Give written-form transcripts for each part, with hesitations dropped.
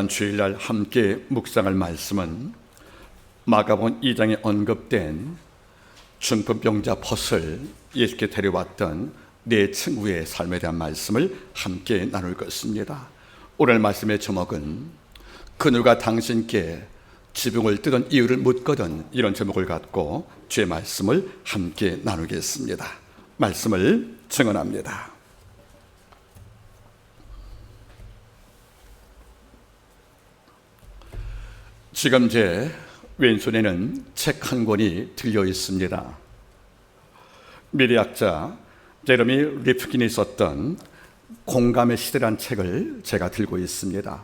주일날 함께 묵상할 말씀은 마가복음 2장에 언급된 중풍병자 벗을 예수께 데려왔던 네 친구의 삶에 대한 말씀을 함께 나눌 것입니다. 오늘 말씀의 제목은 그누가 당신께 지붕을 뜯은 이유를 묻거든, 이런 제목을 갖고 주의 말씀을 함께 나누겠습니다. 말씀을 증언합니다. 지금 제 왼손에는 책 한 권이 들려 있습니다. 미래학자 제레미 리프킨이 썼던 공감의 시대란 책을 제가 들고 있습니다.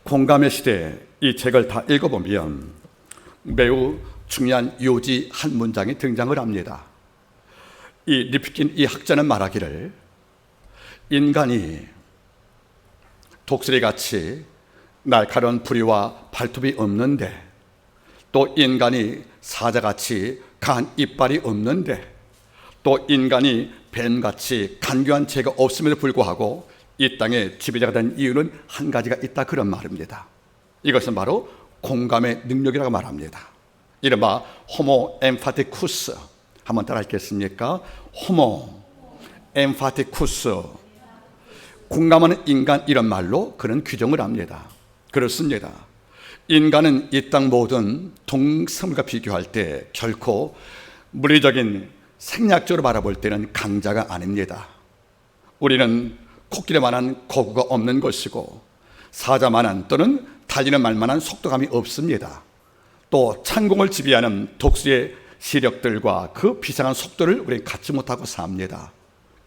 공감의 시대, 이 책을 다 읽어보면 매우 중요한 요지 한 문장이 등장을 합니다. 이 리프킨 이 학자는 말하기를, 인간이 독수리같이 날카로운 부리와 발톱이 없는데, 또 인간이 사자같이 강한 이빨이 없는데, 또 인간이 뱀같이 간교한 죄가 없음에도 불구하고 이 땅에 지배자가 된 이유는 한 가지가 있다, 그런 말입니다. 이것은 바로 공감의 능력이라고 말합니다. 이른바 호모 엠파티쿠스. 한번 따라 하겠습니까? 호모 엠파티쿠스. 공감하는 인간, 이런 말로 그는 규정을 합니다. 그렇습니다. 인간은 이 땅 모든 동생물과 비교할 때 결코 물리적인 생략적으로 바라볼 때는 강자가 아닙니다. 우리는 코끼리만한 거구가 없는 것이고, 사자만한 또는 달리는 말만한 속도감이 없습니다. 또 창공을 지배하는 독수리의 시력들과 그 비상한 속도를 우리는 갖지 못하고 삽니다.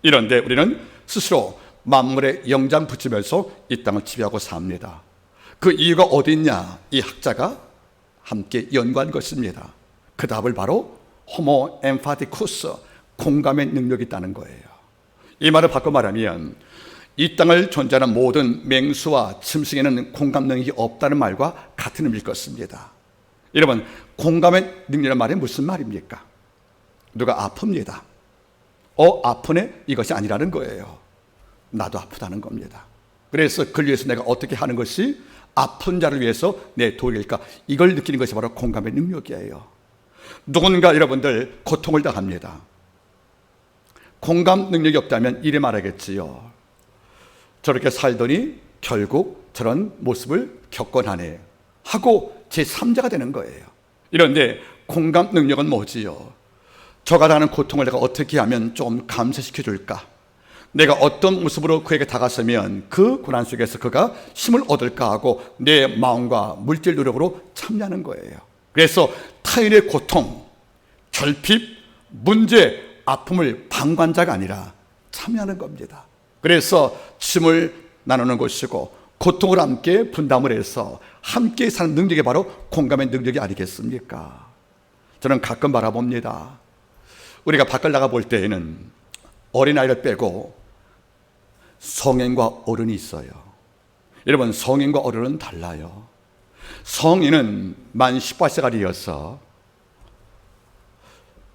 이런데 우리는 스스로 만물에 영장 붙이면서 이 땅을 지배하고 삽니다. 그 이유가 어디 있냐? 이 학자가 함께 연구한 것입니다. 그 답을 바로 호모 엠파티쿠스, 공감의 능력이 있다는 거예요. 이 말을 바꿔 말하면 이 땅을 존재하는 모든 맹수와 짐승에는 공감 능력이 없다는 말과 같은 의미일 것입니다. 여러분, 공감의 능력이라는 말이 무슨 말입니까? 누가 아픕니다. 아프네? 이것이 아니라는 거예요. 나도 아프다는 겁니다. 그래서 그를 위해서 내가 어떻게 하는 것이 아픈 자를 위해서 내 도리일까? 이걸 느끼는 것이 바로 공감의 능력이에요. 누군가 여러분들 고통을 당합니다. 공감 능력이 없다면 이래 말하겠지요. 저렇게 살더니 결국 저런 모습을 겪곤 하네 하고 제3자가 되는 거예요. 이런데 공감 능력은 뭐지요? 저가 당하는 고통을 내가 어떻게 하면 좀 감소시켜 줄까? 내가 어떤 모습으로 그에게 다가서면 그 고난 속에서 그가 힘을 얻을까 하고 내 마음과 물질 노력으로 참여하는 거예요. 그래서 타인의 고통, 결핍, 문제, 아픔을 방관자가 아니라 참여하는 겁니다. 그래서 짐을 나누는 것이고 고통을 함께 분담을 해서 함께 사는 능력이 바로 공감의 능력이 아니겠습니까? 저는 가끔 바라봅니다. 우리가 밖을 나가 볼 때에는 어린아이를 빼고 성인과 어른이 있어요. 여러분, 성인과 어른은 달라요. 성인은 만 18세까지여서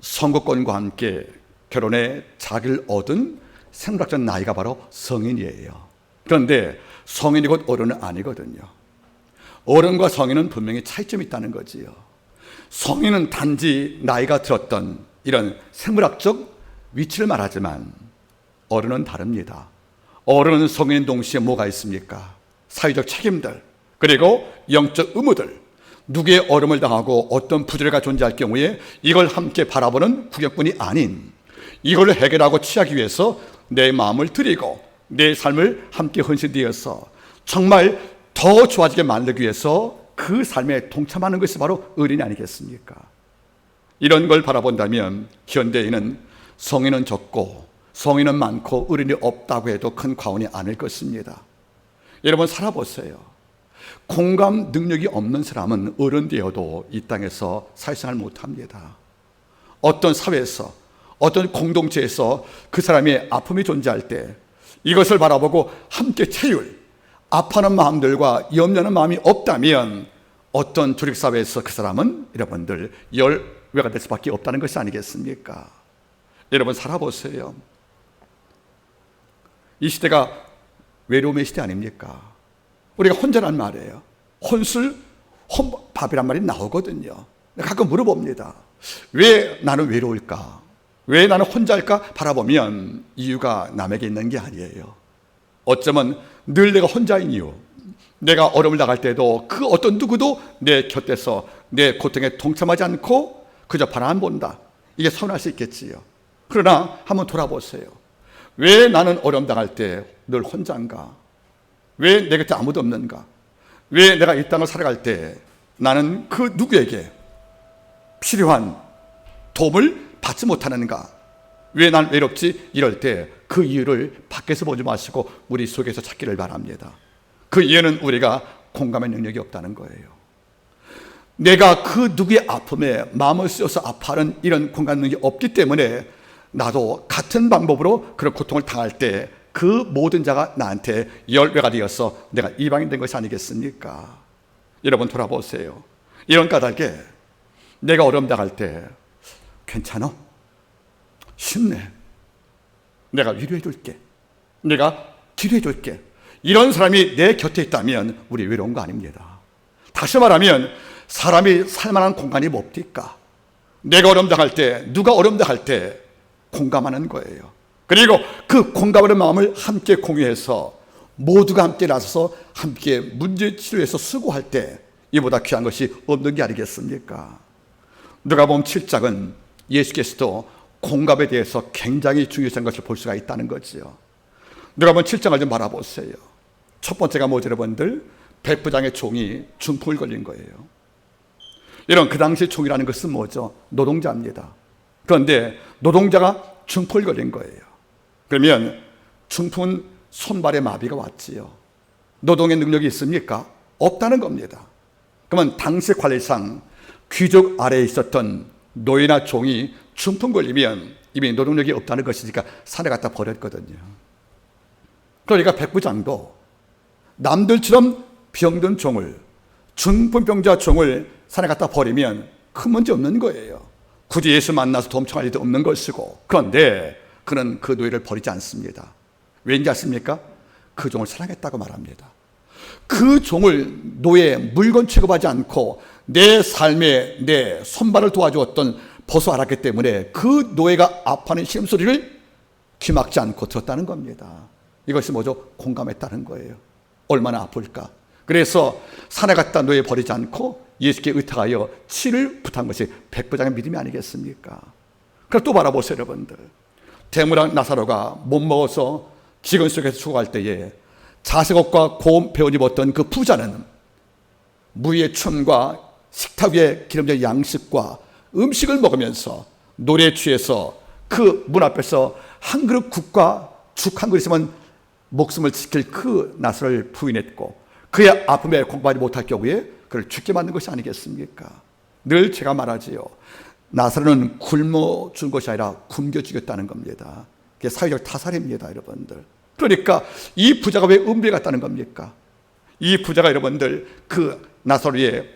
선거권과 함께 결혼에 자기를 얻은 생물학적 나이가 바로 성인이에요. 그런데 성인이 곧 어른은 아니거든요. 어른과 성인은 분명히 차이점이 있다는 거지요. 성인은 단지 나이가 들었던 이런 생물학적 위치를 말하지만 어른은 다릅니다. 어른은 성인 동시에 뭐가 있습니까? 사회적 책임들, 그리고 영적 의무들, 누구의 어려움을 당하고 어떤 부조리가 존재할 경우에 이걸 함께 바라보는 구경꾼이 아닌, 이걸 해결하고 취하기 위해서 내 마음을 드리고 내 삶을 함께 헌신되어서 정말 더 좋아지게 만들기 위해서 그 삶에 동참하는 것이 바로 어른이 아니겠습니까? 이런 걸 바라본다면 현대인은 성인은 적고 성인은 많고 어른이 없다고 해도 큰 과언이 아닐 것입니다. 여러분, 살아보세요. 공감 능력이 없는 사람은 어른 되어도 이 땅에서 사회생활 못합니다. 어떤 사회에서, 어떤 공동체에서 그 사람의 아픔이 존재할 때 이것을 바라보고 함께 채울, 아파하는 마음들과 염려하는 마음이 없다면 어떤 조직사회에서 그 사람은 여러분들 열외가 될 수밖에 없다는 것이 아니겠습니까? 여러분, 살아보세요. 이 시대가 외로움의 시대 아닙니까? 우리가 혼자란 말이에요. 혼술, 혼밥이란 말이 나오거든요. 가끔 물어봅니다. 왜 나는 외로울까? 왜 나는 혼자일까? 바라보면 이유가 남에게 있는 게 아니에요. 어쩌면 늘 내가 혼자인 이유, 내가 어려움을 나갈 때도 그 어떤 누구도 내 곁에서 내 고통에 동참하지 않고 그저 바라만 본다. 이게 서운할 수 있겠지요. 그러나 한번 돌아보세요. 왜 나는 어려움 당할 때 늘 혼자인가? 왜 내 곁에 아무도 없는가? 왜 내가 이 땅을 살아갈 때 나는 그 누구에게 필요한 도움을 받지 못하는가? 왜 난 외롭지? 이럴 때 그 이유를 밖에서 보지 마시고 우리 속에서 찾기를 바랍니다. 그 이유는 우리가 공감의 능력이 없다는 거예요. 내가 그 누구의 아픔에 마음을 쓰여서 아파하는 이런 공감 능력이 없기 때문에 나도 같은 방법으로 그런 고통을 당할 때 그 모든 자가 나한테 열매가 되어서 내가 이방인 된 것이 아니겠습니까? 여러분 돌아보세요. 이런 까닭에 내가 어려움 당할 때 괜찮아? 쉽네. 내가 위로해 줄게. 내가 기도해 줄게. 이런 사람이 내 곁에 있다면 우리 외로운 거 아닙니다. 다시 말하면 사람이 살만한 공간이 뭡니까? 내가 어려움 당할 때, 누가 어려움 당할 때 공감하는 거예요. 그리고 그 공감하는 마음을 함께 공유해서 모두가 함께 나서서 함께 문제 치료해서 수고할 때 이보다 귀한 것이 없는 게 아니겠습니까? 누가복음 7장은 예수께서도 공감에 대해서 굉장히 중요한 것을 볼 수가 있다는 거지요. 누가복음 7장을 좀 바라보세요. 첫 번째가 뭐죠, 여러분들? 백부장의 종이 중풍을 걸린 거예요. 이런 그 당시 종이라는 것은 뭐죠? 노동자입니다. 그런데 노동자가 중풍을 걸린 거예요. 그러면 중풍은 손발에 마비가 왔지요. 노동의 능력이 있습니까? 없다는 겁니다. 그러면 당시 관리상 귀족 아래에 있었던 노예나 종이 중풍 걸리면 이미 노동력이 없다는 것이니까 산에 갖다 버렸거든요. 그러니까 백부장도 남들처럼 병든 종을, 중풍병자 종을 산에 갖다 버리면 큰 문제 없는 거예요. 굳이 예수 만나서 도움 청할 일도 없는 것이고. 그런데 그는 그 노예를 버리지 않습니다. 왠지 아십니까? 그 종을 사랑했다고 말합니다. 그 종을 노예, 물건 취급하지 않고 내 삶에 내 손발을 도와주었던 보수 알았기 때문에 그 노예가 아파하는 신음소리를 귀막지 않고 들었다는 겁니다. 이것이 뭐죠? 공감했다는 거예요. 얼마나 아플까? 그래서 산에 갔다 노예 버리지 않고 예수께 의탁하여 치를 부탁한 것이 백부장의 믿음이 아니겠습니까? 그럼 또 바라보세요, 여러분들. 대무랑 나사로가 못 먹어서 지근 속에서 죽어갈 때에 자색옷과 고운 배옷 입었던 그 부자는 무의 춤과 식탁 위에 기름진 양식과 음식을 먹으면서 노래에 취해서 그 문 앞에서 한 그릇 국과 죽 한 그릇이면 목숨을 지킬 그 나사로를 부인했고 그의 아픔에 공부하지 못할 경우에 그를 죽게 만든 것이 아니겠습니까? 늘 제가 말하지요. 나사로는 굶어 죽은 것이 아니라 굶겨 죽였다는 겁니다. 그게 사회적 타살입니다, 여러분들. 그러니까 이 부자가 왜 은비에 갔다는 겁니까? 이 부자가 여러분들 그 나사로의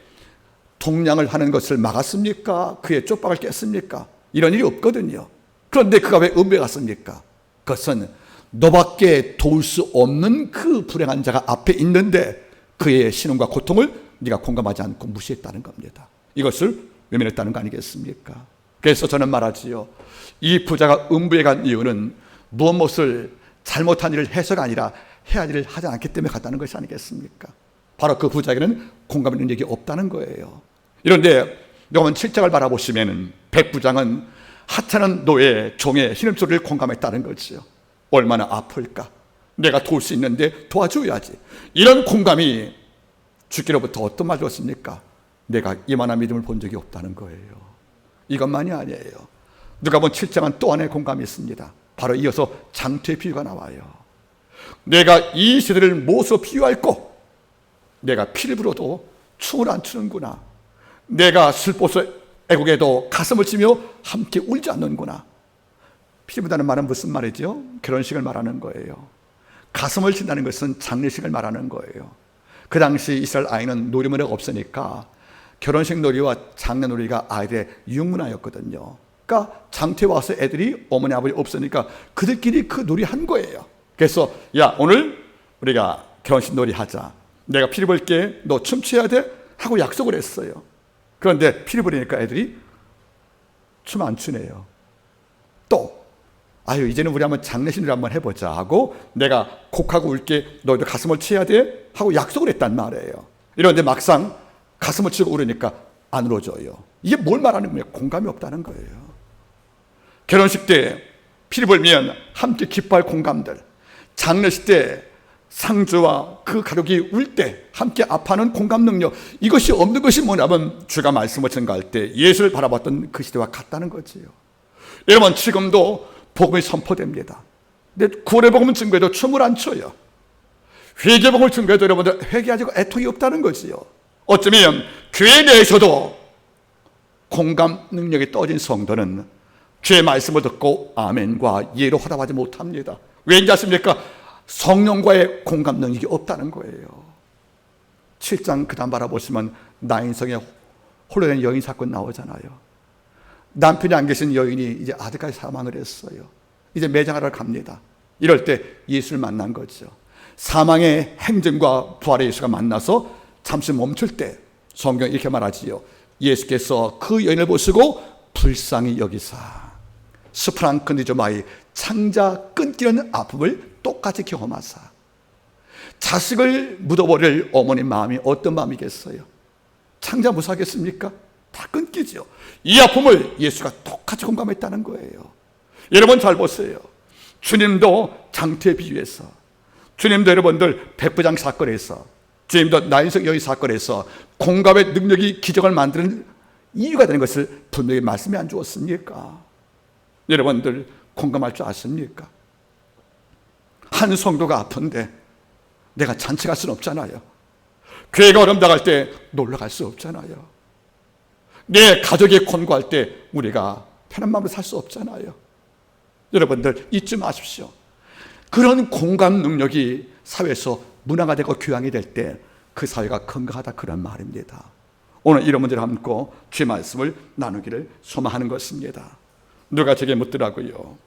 동냥을 하는 것을 막았습니까? 그의 쪽박을 깼습니까? 이런 일이 없거든요. 그런데 그가 왜 은비에 갔습니까? 그것은 너밖에 도울 수 없는 그 불행한 자가 앞에 있는데 그의 신음과 고통을 네가 공감하지 않고 무시했다는 겁니다. 이것을 외면했다는 거 아니겠습니까? 그래서 저는 말하지요. 이 부자가 음부에 간 이유는 무엇을 잘못한 일을 해서가 아니라 해야 할 일을 하지 않기 때문에 갔다는 것이 아니겠습니까? 바로 그 부자에게는 공감의 능력이 없다는 거예요. 그런데 요한 7장을 바라보시면 백부장은 하찮은 노예, 종의 신음소리를 공감했다는 거지요. 얼마나 아플까? 내가 도울 수 있는데 도와줘야지. 이런 공감이 주께로부터 어떤 말을 얻습니까? 내가 이만한 믿음을 본 적이 없다는 거예요. 이것만이 아니에요. 누가복음 7장은 또 하나의 공감이 있습니다. 바로 이어서 장투의 비유가 나와요. 내가 이 세대를 무엇으로 비유할꼬? 내가 피를 불어도 춤을 안 추는구나. 내가 슬퍼서 애국에도 가슴을 치며 함께 울지 않는구나. 피부다는 말은 무슨 말이죠? 결혼식을 말하는 거예요. 가슴을 친다는 것은 장례식을 말하는 거예요. 그 당시 이스라엘 아이는 놀이문화가 없으니까 결혼식 놀이와 장례놀이가 아이들의 유문화였거든요. 그러니까 장터에 와서 애들이 어머니 아버지 없으니까 그들끼리 그 놀이 한 거예요. 그래서 야 오늘 우리가 결혼식 놀이 하자. 내가 피리 볼게, 너 춤춰야 돼? 하고 약속을 했어요. 그런데 피리 부리니까 애들이 춤 안 추네요. 또 아유, 이제는 우리 한번 장례식을 한번 해보자 하고, 내가 곡하고 울게, 너희들 가슴을 쳐야 돼? 하고 약속을 했단 말이에요. 이런데 막상 가슴을 치고 울으니까 안 울어줘요. 이게 뭘 말하는 거예요? 공감이 없다는 거예요. 결혼식 때 피리 불면 함께 기뻐할 공감들, 장례식 때 상주와 그 가족이 울 때 함께 아파하는 공감 능력, 이것이 없는 것이 뭐냐면 주가 말씀을 전가할 때 예수를 바라봤던 그 시대와 같다는 거지요. 여러분, 지금도 복음이 선포됩니다. 근데 구원의 복음을 증거해도 춤을 안 춰요. 회개 복음을 증거해도 여러분들 회개하지 애통이 없다는 거지요. 어쩌면 교회 내에서도 공감 능력이 떨어진 성도는 주의 말씀을 듣고 아멘과 예로 화답하지 못합니다. 왠지 아십니까? 성령과의 공감 능력이 없다는 거예요. 7장 그 다음 바라보시면 나인성의 홀로 된 여인 사건 나오잖아요. 남편이 안 계신 여인이 이제 아들까지 사망을 했어요. 이제 매장하러 갑니다. 이럴 때 예수를 만난 거죠. 사망의 행진과 부활의 예수가 만나서 잠시 멈출 때 성경이 이렇게 말하지요. 예수께서 그 여인을 보시고 불쌍히 여기사 스프랑크니조마이 창자 끊기는 아픔을 똑같이 경험하사. 자식을 묻어버릴 어머니 마음이 어떤 마음이겠어요? 창자 무사하겠습니까? 다 끊기죠. 이 아픔을 예수가 똑같이 공감했다는 거예요. 여러분 잘 보세요. 주님도 장태에 비유해서, 주님도 여러분들 백부장 사건에서, 주님도 나인성 여인 사건에서 공감의 능력이 기적을 만드는 이유가 되는 것을 분명히 말씀에 안 주었습니까? 여러분들 공감할 줄 아십니까? 한 성도가 아픈데 내가 잔치 갈 수는 없잖아요. 교회가 어려움 당할 때 놀러 갈 수 없잖아요. 내 가족이 권고할 때 우리가 편한 마음으로 살 수 없잖아요. 여러분들 잊지 마십시오. 그런 공감 능력이 사회에서 문화가 되고 교양이 될 때 그 사회가 건강하다, 그런 말입니다. 오늘 이런 문제를 함고 주의 말씀을 나누기를 소망하는 것입니다. 누가 제게 묻더라고요.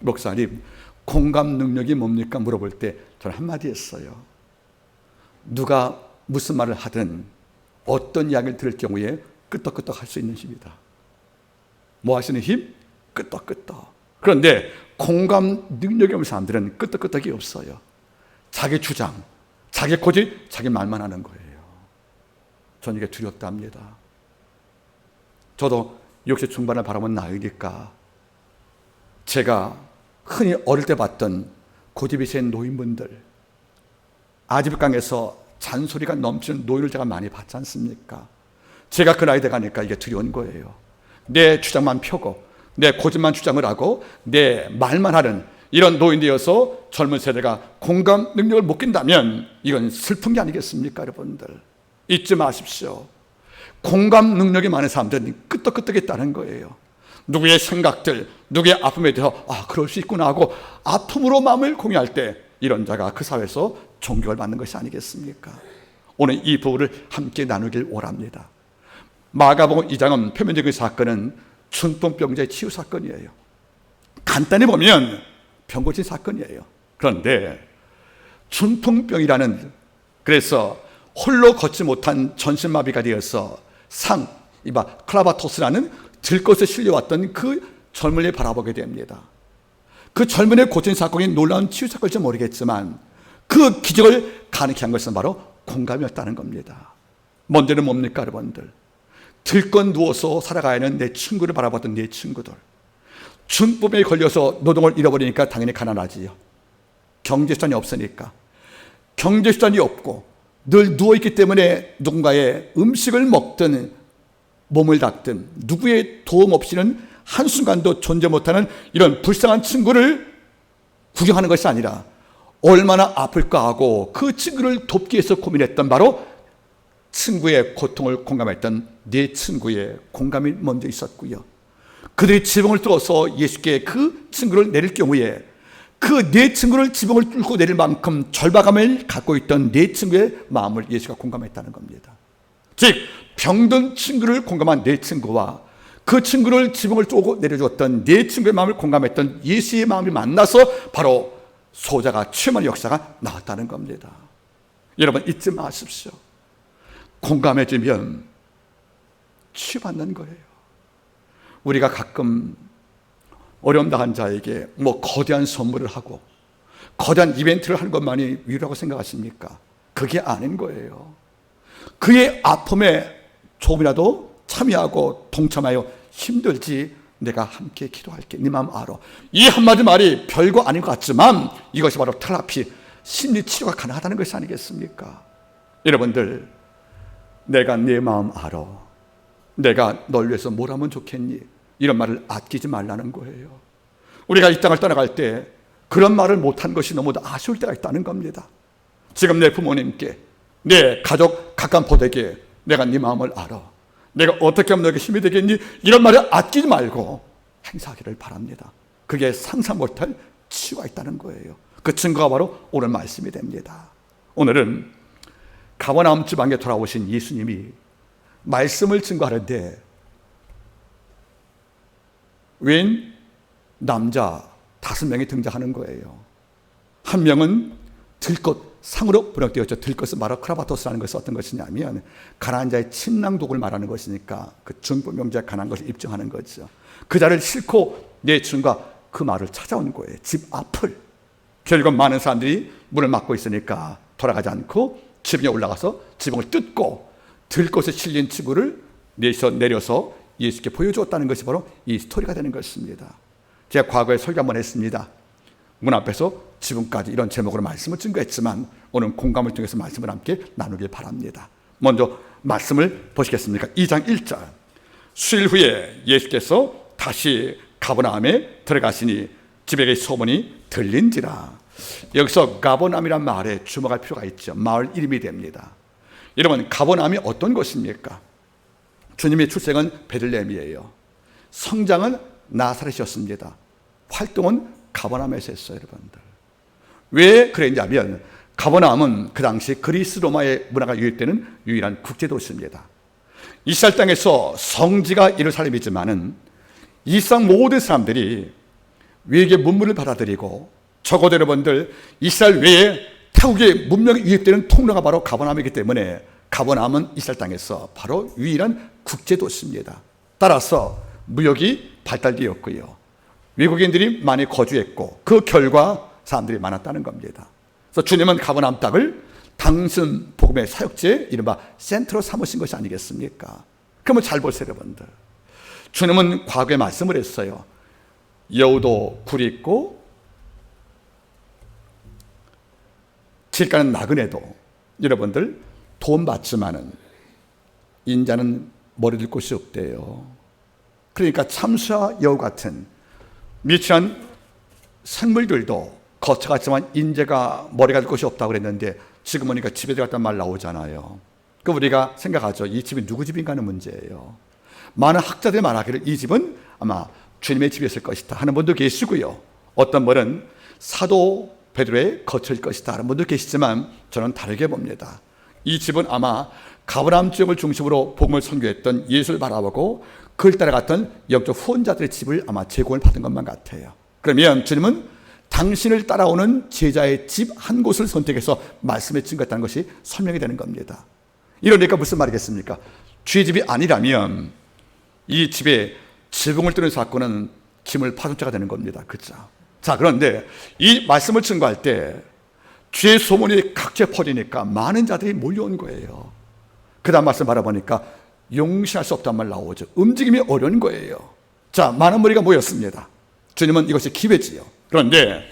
목사님, 공감 능력이 뭡니까? 물어볼 때 저는 한마디 했어요. 누가 무슨 말을 하든 어떤 이야기를 들을 경우에 끄떡끄떡 할 수 있는 힘이다. 뭐 하시는 힘? 끄떡끄떡. 그런데 공감 능력이 없는 사람들은 끄떡끄떡이 없어요. 자기 주장, 자기 고집, 자기 말만 하는 거예요. 저는 이게 두렵답니다. 저도 60 중반을 바라본 나이니까 제가 흔히 어릴 때 봤던 고집이 센 노인분들, 아집강에서 잔소리가 넘치는 노인을 제가 많이 봤지 않습니까? 제가 그 나이 돼 가니까 이게 두려운 거예요. 내 주장만 펴고 내 고집만 주장을 하고 내 말만 하는 이런 노인되어서 젊은 세대가 공감 능력을 못 낀다면 이건 슬픈 게 아니겠습니까? 여러분들 잊지 마십시오. 공감 능력이 많은 사람들은 끄떡끄떡했다는 거예요. 누구의 생각들, 누구의 아픔에 대해서 그럴 수 있구나 하고 아픔으로 마음을 공유할 때 이런 자가 그 사회에서 존경을 받는 것이 아니겠습니까? 오늘 이 부분을 함께 나누길 원합니다. 마가복음 2장은 표면적인 사건은 춘풍병자의 치유 사건이에요. 간단히 보면 병 고친 사건이에요. 그런데 춘풍병이라는, 그래서 홀로 걷지 못한 전신마비가 되어서 클라바토스라는 들것에 실려왔던 그 젊은이를 바라보게 됩니다. 그 젊은이를 고친 사건이 놀라운 치유 사건일지 모르겠지만 그 기적을 가능케 한 것은 바로 공감이었다는 겁니다. 먼저는 뭡니까 여러분들? 들것 누워서 살아가야 하는 내 친구를 바라봤던 내 친구들, 춘병에 걸려서 노동을 잃어버리니까 당연히 가난하지요. 경제수단이 없으니까. 경제수단이 없고 늘 누워있기 때문에 누군가의 음식을 먹든 몸을 닦든 누구의 도움 없이는 한순간도 존재 못하는 이런 불쌍한 친구를 구경하는 것이 아니라 얼마나 아플까 하고 그 친구를 돕기 위해서 고민했던 바로 친구의 고통을 공감했던 네 친구의 공감이 먼저 있었고요. 그들이 지붕을 뚫어서 예수께 그 친구를 내릴 경우에 그 네 친구를 지붕을 뚫고 내릴 만큼 절박함을 갖고 있던 네 친구의 마음을 예수가 공감했다는 겁니다. 즉 병든 친구를 공감한 네 친구와 그 친구를 지붕을 뚫고 내려주었던 네 친구의 마음을 공감했던 예수의 마음이 만나서 바로 소자가 취임하는 역사가 나왔다는 겁니다. 여러분 잊지 마십시오. 공감해지면 치유받는 거예요. 우리가 가끔 어려움 당한 자에게 거대한 선물을 하고 거대한 이벤트를 하는 것만이 위로라고 생각하십니까? 그게 아닌 거예요. 그의 아픔에 조금이라도 참여하고 동참하여 힘들지 내가 함께 기도할게. 네 마음 알아. 이 한마디 말이 별거 아닌 것 같지만 이것이 바로 테라피, 심리치료가 가능하다는 것이 아니겠습니까? 여러분들, 내가 네 마음 알아. 내가 널 위해서 뭘 하면 좋겠니? 이런 말을 아끼지 말라는 거예요. 우리가 이 땅을 떠나갈 때 그런 말을 못한 것이 너무도 아쉬울 때가 있다는 겁니다. 지금 내 부모님께, 내 가족 가까운 포대에게 내가 네 마음을 알아. 내가 어떻게 하면 너에게 힘이 되겠니? 이런 말을 아끼지 말고 행사하기를 바랍니다. 그게 상상 못할 치유가 있다는 거예요. 그 증거가 바로 오늘 말씀이 됩니다. 오늘은 가버나움 지방에 돌아오신 예수님이 말씀을 증거하는데 웬 남자 5명이 등장하는 거예요. 한 명은 들것, 상으로 번역되었죠. 들것은 바로 크라바토스라는 것은 어떤 것이냐면 가난한 자의 침낭독을 말하는 것이니까 그 중보명자의 가난한 것을 입증하는 거죠. 그 자를 싣고 내춘과 그 말을 찾아온 거예요. 집 앞을. 결국 많은 사람들이 문을 막고 있으니까 돌아가지 않고 지붕에 올라가서 지붕을 뜯고 들것에 실린 지붕을 내려서 예수께 보여주었다는 것이 바로 이 스토리가 되는 것입니다. 제가 과거에 설교 한번 했습니다. 문 앞에서 지붕까지 이런 제목으로 말씀을 증거했지만 오늘 공감을 통해서 말씀을 함께 나누길 바랍니다. 먼저 말씀을 보시겠습니까? 2장 1절. 수일 후에 예수께서 다시 가버나움에 들어가시니 집에게 소문이 들린지라. 여기서 가버나움이란 말에 주목할 필요가 있죠. 마을 이름이 됩니다. 여러분, 가버나움이 어떤 곳입니까? 주님의 출생은 베들레헴이에요. 성장은 나사렛이었습니다. 활동은 가버나움에서 했어요, 여러분들. 왜 그랬냐면 가버나움은 그 당시 그리스 로마의 문화가 유입되는 유일한 국제도시입니다. 이스라엘 땅에서 성지가 예루살렘이지만은 이 세상 모든 사람들이 외계 문물을 받아들이고 적어도 여러분들 이스라엘 외에 타국의 문명이 유입되는 통로가 바로 가버나움이기 때문에 가버나움은 이스라엘 땅에서 바로 유일한 국제도시입니다. 따라서 무역이 발달되었고요. 외국인들이 많이 거주했고 그 결과 사람들이 많았다는 겁니다. 그래서 주님은 가버나움 땅을 당신 복음의 사역지에 이른바 센터로 삼으신 것이 아니겠습니까? 그러면 잘 보세요, 여러분들. 주님은 과거에 말씀을 했어요. 여우도 굴이 있고 질가는 나그네도 여러분들 돈 받지만은 인자는 머리 들 곳이 없대요. 그러니까 참수와 여우 같은 미취한 생물들도 거쳐갔지만 인재가 머리가 될 곳이 없다고 그랬는데 지금 보니까 집에 들어갔단 말 나오잖아요. 그 우리가 생각하죠. 이 집이 누구 집인가 하는 문제예요. 많은 학자들이 말하기를 이 집은 아마 주님의 집이었을 것이다 하는 분도 계시고요. 어떤 분은 사도 베드로의 거처일 것이다 하는 분도 계시지만 저는 다르게 봅니다. 이 집은 아마 가버나움 지역을 중심으로 복음을 선교했던 예수를 바라보고 그를 따라갔던 영적 후원자들의 집을 아마 제공을 받은 것만 같아요. 그러면 주님은 당신을 따라오는 제자의 집 한 곳을 선택해서 말씀에 증거했다는 것이 설명이 되는 겁니다. 이러니까 무슨 말이겠습니까? 주의 집이 아니라면 이 집에 지붕을 뚫는 사건은 짐을 파는 자가 되는 겁니다. 그렇죠? 자, 그런데 이 말씀을 증거할 때 주의 소문이 각지에 퍼지니까 많은 자들이 몰려온 거예요. 그 다음 말씀 바라보니까 용신할 수 없다는 말 나오죠. 움직임이 어려운 거예요. 자, 많은 무리가 모였습니다. 주님은 이것이 기회지요. 그런데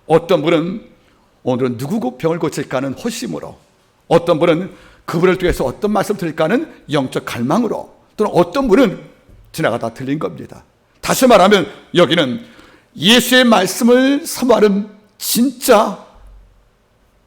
어떤 분은 오늘은 누구 병을 고칠까 하는 호심으로, 어떤 분은 그분을 통해서 어떤 말씀 드릴까 하는 영적 갈망으로, 또는 어떤 분은 지나가다 들린 겁니다. 다시 말하면 여기는 예수의 말씀을 사모하는 진짜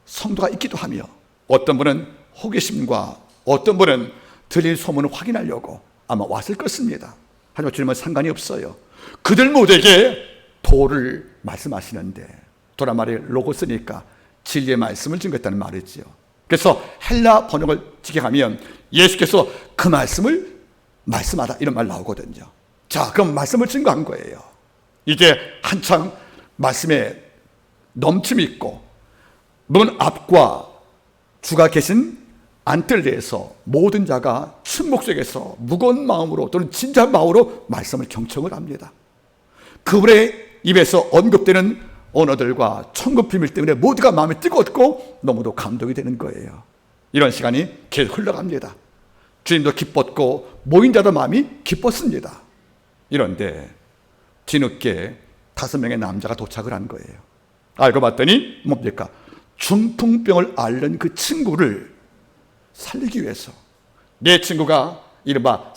성도가 있기도 하며 어떤 분은 호기심과 어떤 분은 들린 소문을 확인하려고 아마 왔을 것입니다. 하지만 주님은 상관이 없어요. 그들 모두에게 도를 말씀하시는데, 도란 말이 로고스니까 진리의 말씀을 증거했다는 말이지요. 그래서 헬라 번역을 직역하면 예수께서 그 말씀을 말씀하다 이런 말 나오거든요. 자, 그럼 말씀을 증거한 거예요. 이제 한창 말씀에 넘침이 있고 문 앞과 주가 계신 안뜰리에서 모든 자가 침묵 속에서 무거운 마음으로 또는 진지한 마음으로 말씀을 경청을 합니다. 그분의 입에서 언급되는 언어들과 천국 비밀 때문에 모두가 마음이 뜨겁고 너무도 감동이 되는 거예요. 이런 시간이 계속 흘러갑니다. 주님도 기뻤고 모인 자도 마음이 기뻤습니다. 이런데 뒤늦게 5명의 남자가 도착을 한 거예요. 알고 봤더니 뭡니까? 중풍병을 앓는 그 친구를 살리기 위해서 내 친구가 이른바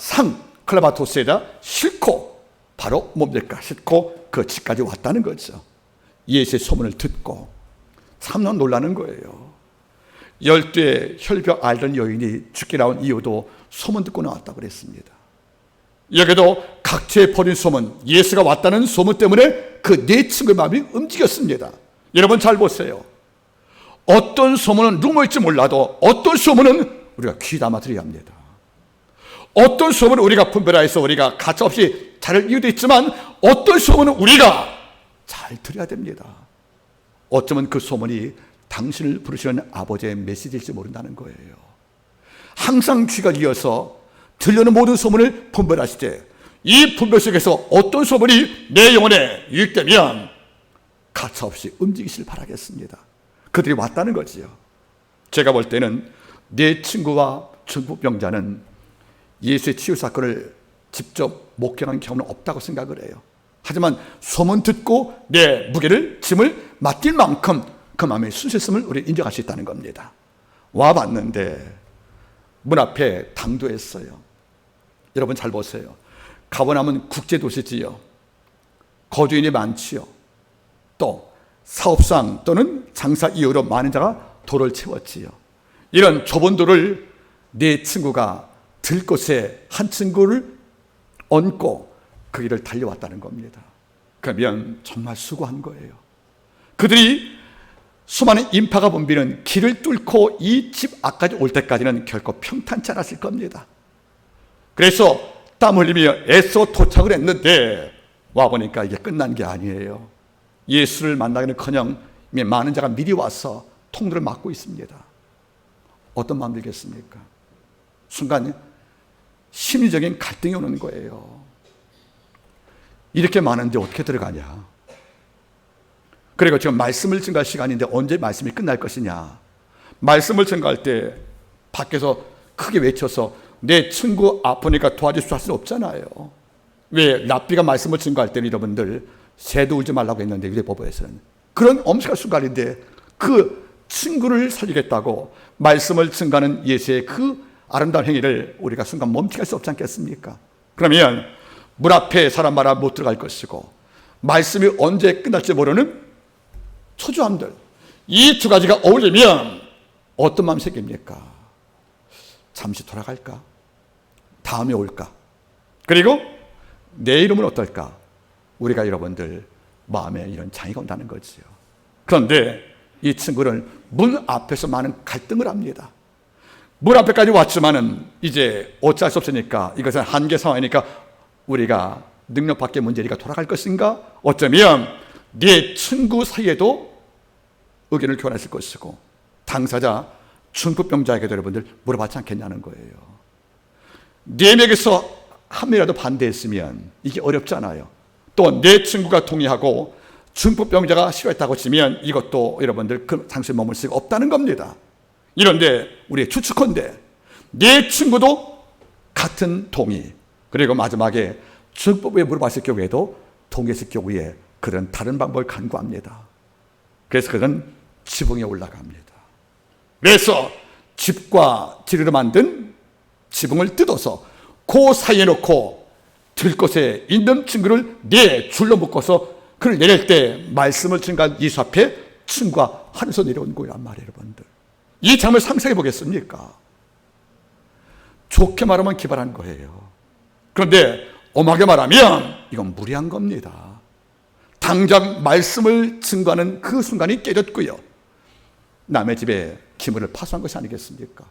클라바토스에다 싣고 바로 뭡니까? 싣고 그 집까지 왔다는 거죠. 예수의 소문을 듣고 참나 놀라는 거예요. 12의 혈병 앓던 여인이 죽게 나온 이유도 소문 듣고 나왔다고 그랬습니다. 여기도 각처에 퍼진 소문, 예수가 왔다는 소문 때문에 그 네 친구의 마음이 움직였습니다. 여러분 잘 보세요. 어떤 소문은 루머일지 몰라도 어떤 소문은 우리가 귀담아 들어야 합니다. 어떤 소문은 우리가 분별하여서 우리가 가차없이 잘 이유도 있지만 어떤 소문은 우리가 잘 들어야 됩니다. 어쩌면 그 소문이 당신을 부르시는 아버지의 메시지일지 모른다는 거예요. 항상 귀가 이어서 들려오는 모든 소문을 분별하실 때 이 분별 속에서 어떤 소문이 내 영혼에 유익되면 가차없이 움직이시길 바라겠습니다. 그들이 왔다는 거지요. 제가 볼 때는 내 친구와 중풍병자는 예수의 치유 사건을 직접 목격한 경험은 없다고 생각을 해요. 하지만 소문 듣고 내 무게를 짐을 맡길 만큼 그 마음의 순수했음을 우리 인정할 수 있다는 겁니다. 와봤는데 문 앞에 당도했어요. 여러분 잘 보세요. 가버나움은 국제도시지요. 거주인이 많지요. 또 사업상 또는 장사 이유로 많은 자가 도를 채웠지요. 이런 좁은 도를 네 친구가 들곳에 한 친구를 얹고 그 길을 달려왔다는 겁니다. 그러면 정말 수고한 거예요. 그들이 수많은 인파가 붐비는 길을 뚫고 이 집 앞까지 올 때까지는 결코 평탄치 않았을 겁니다. 그래서 땀 흘리며 애써 도착을 했는데 와보니까 이게 끝난 게 아니에요. 예수를 만나기는커녕 이미 많은 자가 미리 와서 통로를 막고 있습니다. 어떤 마음 들겠습니까? 순간 심리적인 갈등이 오는 거예요. 이렇게 많은데 어떻게 들어가냐? 그리고 지금 말씀을 증가할 시간인데 언제 말씀이 끝날 것이냐? 말씀을 증가할 때 밖에서 크게 외쳐서 내 친구 아프니까 도와줄 수 수는 없잖아요. 왜? 랍비가 말씀을 증거할 때는 여러분들 새도 울지 말라고 했는데 유대법에서는 그런 엄청난 순간인데 그 친구를 살리겠다고 말씀을 증거하는 예수의 그 아름다운 행위를 우리가 순간 멈추게 할 수 없지 않겠습니까? 그러면 문 앞에 사람마다 못 들어갈 것이고 말씀이 언제 끝날지 모르는 초조함들, 이 두 가지가 어울리면 어떤 마음이 생깁니까? 잠시 돌아갈까? 다음에 올까? 그리고 내 이름은 어떨까? 우리가 여러분들 마음에 이런 장애가 온다는 거지요. 그런데 이 친구는 문 앞에서 많은 갈등을 합니다. 문 앞에까지 왔지만은 이제 어찌할 수 없으니까 이것은 한계 상황이니까 우리가 능력 밖의 문제니까 돌아갈 것인가? 어쩌면 네 친구 사이에도 의견을 교환했을 것이고 당사자 중풍병자에게도 여러분들 물어봤지 않겠냐는 거예요. 네 명에서 한 명이라도 반대했으면 이게 어렵잖아요. 또 내 친구가 동의하고 중풍병자가 싫어했다고 치면 이것도 여러분들 그 당신의 머물 수가 없다는 겁니다. 이런데 우리 추측컨대 내 친구도 같은 동의, 그리고 마지막에 중풍에 물어봤을 경우에도 동의했을 경우에 그런 다른 방법을 간구합니다. 그래서 그는 지붕에 올라갑니다. 그래서 집과 지르러 만든 지붕을 뜯어서 그 사이에 놓고 들것에 있는 친구를 네 줄로 묶어서 그를 내릴 때 말씀을 증거한 예수 앞에 친구가 하늘에서 내려온 거란 말이에요. 여러분들, 이 장면을 상상해 보겠습니까? 좋게 말하면 기발한 거예요. 그런데 엄하게 말하면 이건 무리한 겁니다. 당장 말씀을 증거하는 그 순간이 깨졌고요, 남의 집에 기물을 파손한 것이 아니겠습니까?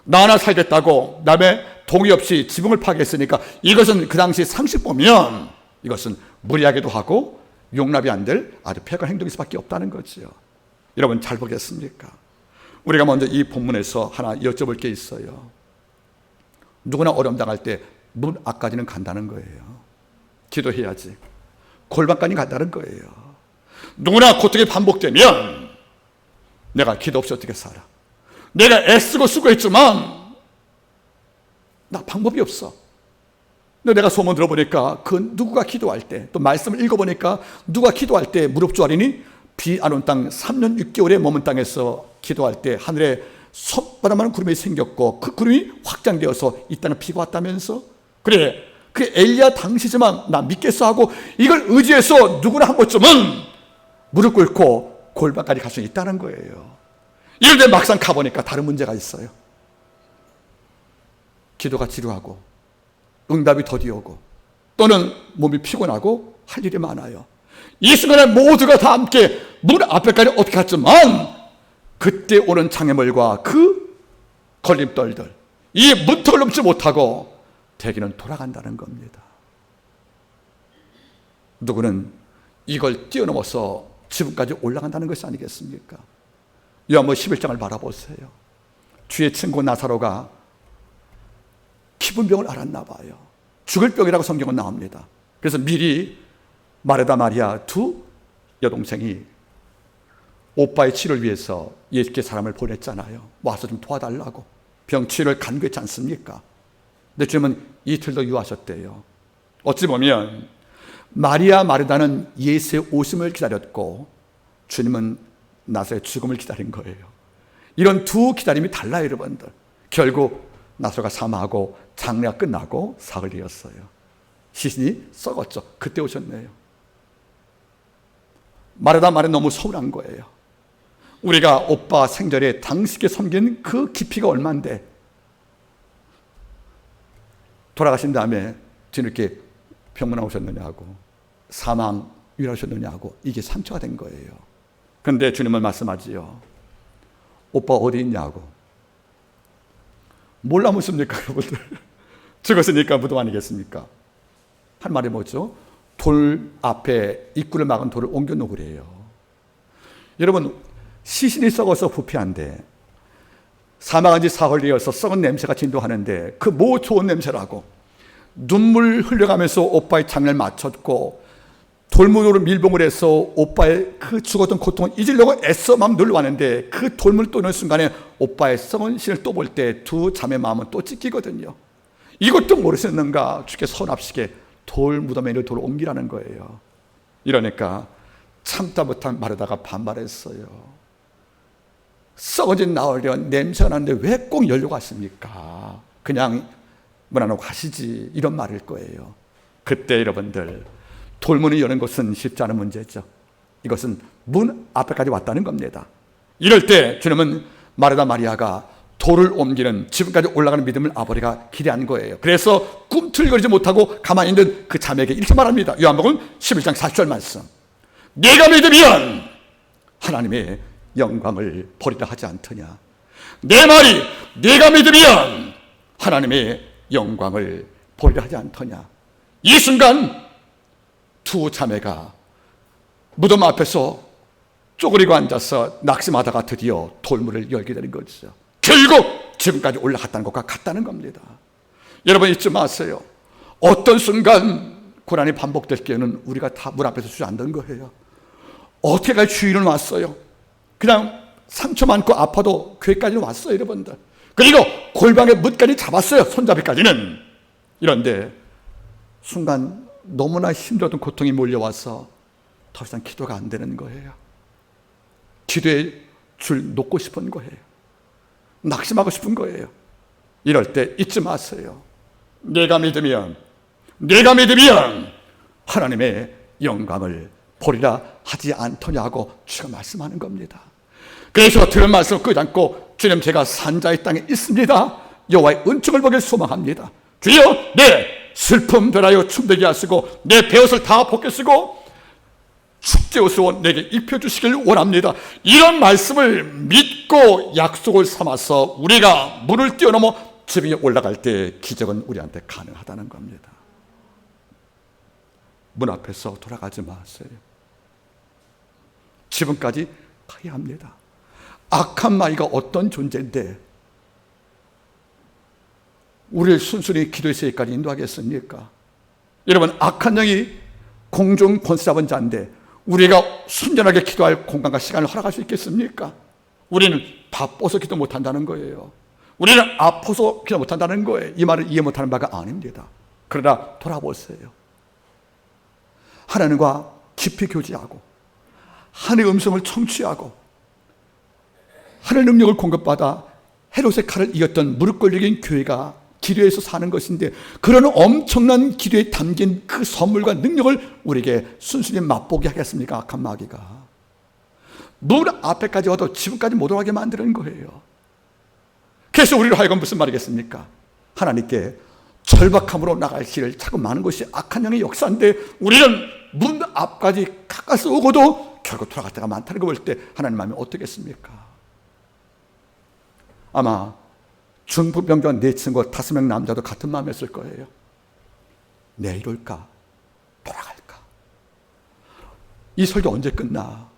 나 하나 살겠다고 남의 동의 없이 지붕을 파괴했으니까 이것은 그 당시 상식 보면 이것은 무리하게도 하고 용납이 안 될 아주 폐가 행동일 수밖에 없다는 거지요. 여러분 잘 보겠습니까? 우리가 먼저 이 본문에서 하나 여쭤볼 게 있어요. 누구나 어려움 당할 때 문 앞까지는 간다는 거예요. 기도해야지. 골반까지 간다는 거예요. 누구나 고통이 반복되면 내가 기도 없이 어떻게 살아? 내가 애쓰고 수고했지만 나 방법이 없어. 근데 내가 소문 들어보니까 그 누구가 기도할 때, 또 말씀을 읽어보니까 누가 기도할 때 무릎 조아리니 비 안 온 땅 3년 6개월에 머문 땅에서 기도할 때 하늘에 손바닥만한 구름이 생겼고 그 구름이 확장되어서 이 땅에 비가 왔다면서? 그래, 그 엘리야 당시지만 나 믿겠어 하고 이걸 의지해서 누구나 한 번쯤은 무릎 꿇고 골반까지 갈 수 있다는 거예요. 이런데 막상 가보니까 다른 문제가 있어요. 기도가 지루하고 응답이 더디오고 또는 몸이 피곤하고 할 일이 많아요. 이 순간에 모두가 다 함께 문 앞에까지 어떻게 갔지만 그때 오는 장애물과 그 걸림돌들, 이 문턱을 넘지 못하고 대기는 돌아간다는 겁니다. 누구는 이걸 뛰어넘어서 지붕까지 올라간다는 것이 아니겠습니까? 요한복음 11장을 바라보세요. 주의 친구 나사로가 기분병을 앓았나 봐요. 죽을 병이라고 성경은 나옵니다. 그래서 미리 마르다 마리아 두 여동생이 오빠의 치료를 위해서 예수께 사람을 보냈잖아요. 와서 좀 도와달라고. 병 치료를 간구했지 않습니까? 근데 주님은 이틀 더 유하셨대요. 어찌 보면 마리아 마르다는 예수의 오심을 기다렸고 주님은 나사로의 죽음을 기다린 거예요. 이런 두 기다림이 달라요, 여러분들. 결국 나사로가 사망하고 장례가 끝나고 사흘이었어요. 시신이 썩었죠. 그때 오셨네요. 마르다 말은 너무 서운한 거예요. 우리가 오빠 생전에 당신께 섬긴 그 깊이가 얼만데 돌아가신 다음에 뒤늦게 병문안 오셨느냐고 사망 유일하셨느냐고 이게 상처가 된 거예요. 그런데 주님은 말씀하지요. 오빠 어디 있냐고. 몰라 묻습니까, 여러분들? 죽었으니까 무덤 아니겠습니까? 할 말이 뭐죠? 돌 앞에 입구를 막은 돌을 옮겨 놓으래요. 여러분, 시신이 썩어서 부패한데 사망한 지 사흘이어서 썩은 냄새가 진동하는데 그 뭐 좋은 냄새라고 눈물 흘려가면서 오빠의 장례를 마쳤고 돌문으로 밀봉을 해서 오빠의 그 죽었던 고통을 잊으려고 애써 마음 눌러왔는데 그 돌문을 또 넣는 순간에 오빠의 썩은 신을 또 볼 때 두 자매 마음은 또 찢기거든요. 이것도 모르셨는가? 주께 서운합시게 돌 무덤에 있는 돌을 옮기라는 거예요. 이러니까 참다 못한 마르다가 반발했어요. 썩어진 나으려 냄새가 나는데 왜 꼭 열려고 하십니까? 그냥 문 안 하고 가시지, 이런 말일 거예요. 그때 여러분들 돌문을 여는 것은 쉽지 않은 문제죠. 이것은 문 앞에까지 왔다는 겁니다. 이럴 때 주님은 마르다 마리아가 돌을 옮기는 지붕까지 올라가는 믿음을 아버지가 기대한 거예요. 그래서 꿈틀거리지 못하고 가만히 있는 그 자매에게 이렇게 말합니다. 요한복음 11장 40절 말씀. 내가 믿으면 하나님의 영광을 버리라 하지 않더냐. 내 말이 내가 믿으면 하나님의 영광을 버리라 하지 않더냐. 이 순간 두 자매가 무덤 앞에서 쪼그리고 앉아서 낙심하다가 드디어 돌문을 열게 되는 거죠. 결국 지금까지 올라갔다는 것과 같다는 겁니다. 여러분 잊지 마세요. 어떤 순간 고난이 반복될 때는 우리가 다 문 앞에서 주저앉는 거예요. 어떻게 갈 주인은 왔어요. 그냥 상처 많고 아파도 교회까지는 왔어요, 여러분들. 그리고 골방에 못까지 잡았어요, 손잡이까지는. 이런데 순간 너무나 힘들었던 고통이 몰려와서 더 이상 기도가 안 되는 거예요. 기도의 줄 놓고 싶은 거예요. 낙심하고 싶은 거예요. 이럴 때 잊지 마세요. 내가 믿으면 하나님의 영광을 보리라 하지 않더냐고 주가 말씀하는 겁니다. 그래서 들은 말씀을 끄지 않고 주님 제가 산자의 땅에 있습니다. 여호와의 은총을 보길 소망합니다. 주여 내 슬픔 변하여 춤되게 하시고 내 베옷을 다 벗겨쓰고 축제옷을 내게 입혀주시길 원합니다. 이런 말씀을 믿고 약속을 삼아서 우리가 문을 뛰어넘어 지붕에 올라갈 때 기적은 우리한테 가능하다는 겁니다. 문 앞에서 돌아가지 마세요. 지붕까지 가야 합니다. 악한 마귀가 어떤 존재인데 우리를 순순히 기도의 세계까지 인도하겠습니까? 여러분, 악한 영이 공중 권세 잡은 자인데 우리가 순전하게 기도할 공간과 시간을 허락할 수 있겠습니까? 우리는 바빠서 기도 못한다는 거예요. 우리는 아파서 기도 못한다는 거예요. 이 말을 이해 못하는 바가 아닙니다. 그러나 돌아보세요. 하나님과 깊이 교제하고 하나님의 음성을 청취하고 하나님의 능력을 공급받아 헤롯의 칼을 이겼던 무릎 꿇린 교회가 기도에서 사는 것인데, 그런 엄청난 기도에 담긴 그 선물과 능력을 우리에게 순순히 맛보게 하겠습니까? 악한 마귀가 문 앞에까지 와도 지붕까지 못 오게 만드는 거예요. 그래서 우리로 하여금 무슨 말이겠습니까? 하나님께 절박함으로 나갈 길을 자꾸 많은 것이 악한 영의 역사인데, 우리는 문 앞까지 가까이 오고도 결국 돌아갈 때가 많다는 걸 볼 때 하나님 마음이 어떻겠습니까? 아마 중풍병자 4친구 5명 남자도 같은 마음이었을 거예요. 내일 올까? 돌아갈까? 이 설교 언제 끝나?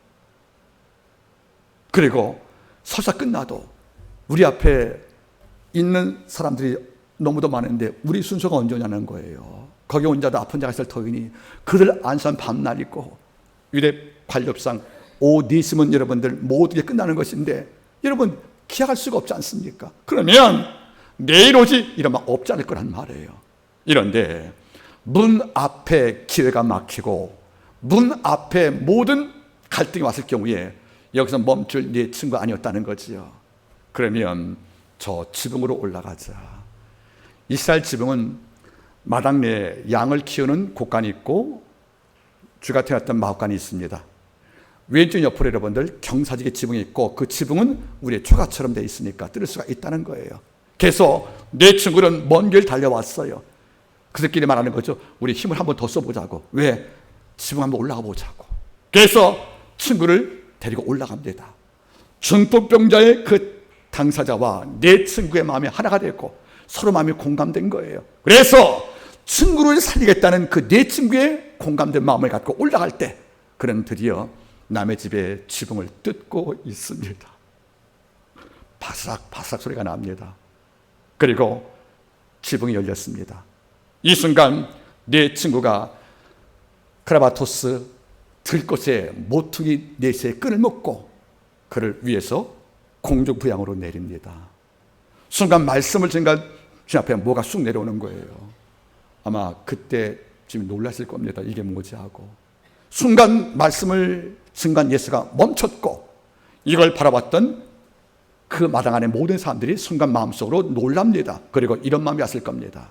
그리고 설사 끝나도 우리 앞에 있는 사람들이 너무도 많은데 우리 순서가 언제 오냐는 거예요. 거기 온 자도 아픈 자가 있을 터이니 그들 안산 밤날 있고 유대 관료상 옷 있으면 여러분들 모두 끝나는 것인데, 여러분 기약할 수가 없지 않습니까? 그러면 내일 오지 이러면 없지 않을 거란 말이에요. 이런데 문 앞에 기회가 막히고 문 앞에 모든 갈등이 왔을 경우에 여기서 멈출 네 친구 아니었다는 거지요. 그러면 저 지붕으로 올라가자. 이스라엘 지붕은 마당 내에 양을 키우는 곳간이 있고 쥐가 태어났던 마옥간이 있습니다. 왼쪽 옆으로 여러분들 경사지게 지붕이 있고 그 지붕은 우리의 초가처럼 되어 있으니까 뚫을 수가 있다는 거예요. 그래서 내 친구는 먼 길 달려왔어요. 그들끼리 말하는 거죠. 우리 힘을 한번 더 써보자고. 왜? 지붕 한번 올라가 보자고. 그래서 친구를 데리고 올라갑니다. 중풍병자의 그 당사자와 내 친구의 마음이 하나가 됐고 서로 마음이 공감된 거예요. 그래서 친구를 살리겠다는 그 내 친구의 공감된 마음을 갖고 올라갈 때 그는 드디어 남의 집에 지붕을 뜯고 있습니다. 바삭 바삭 소리가 납니다. 그리고 지붕이 열렸습니다. 이 순간 내 친구가 크라바토스 들꽃의 모퉁이 넷의 끈을 묶고 그를 위에서 공중부양으로 내립니다. 순간 말씀을 전가 주님 앞에 뭐가 쑥 내려오는 거예요. 아마 그때 지금 놀랐을 겁니다. 이게 뭐지 하고. 순간 말씀을 순간 예수가 멈췄고 이걸 바라봤던 그 마당 안에 모든 사람들이 순간 마음속으로 놀랍니다. 그리고 이런 마음이 왔을 겁니다.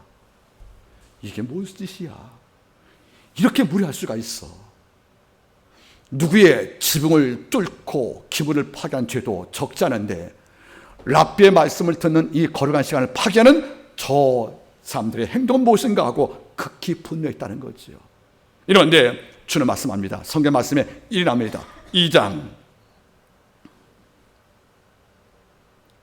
이게 무슨 짓이야? 이렇게 무리할 수가 있어. 누구의 지붕을 뚫고 기분을 파괴한 죄도 적지 않은데 랍비의 말씀을 듣는 이 거룩한 시간을 파괴하는 저 사람들의 행동은 무엇인가 하고 극히 분노했다는 거죠. 이런데 주는 말씀합니다. 성경 말씀에 일어납니다. 2장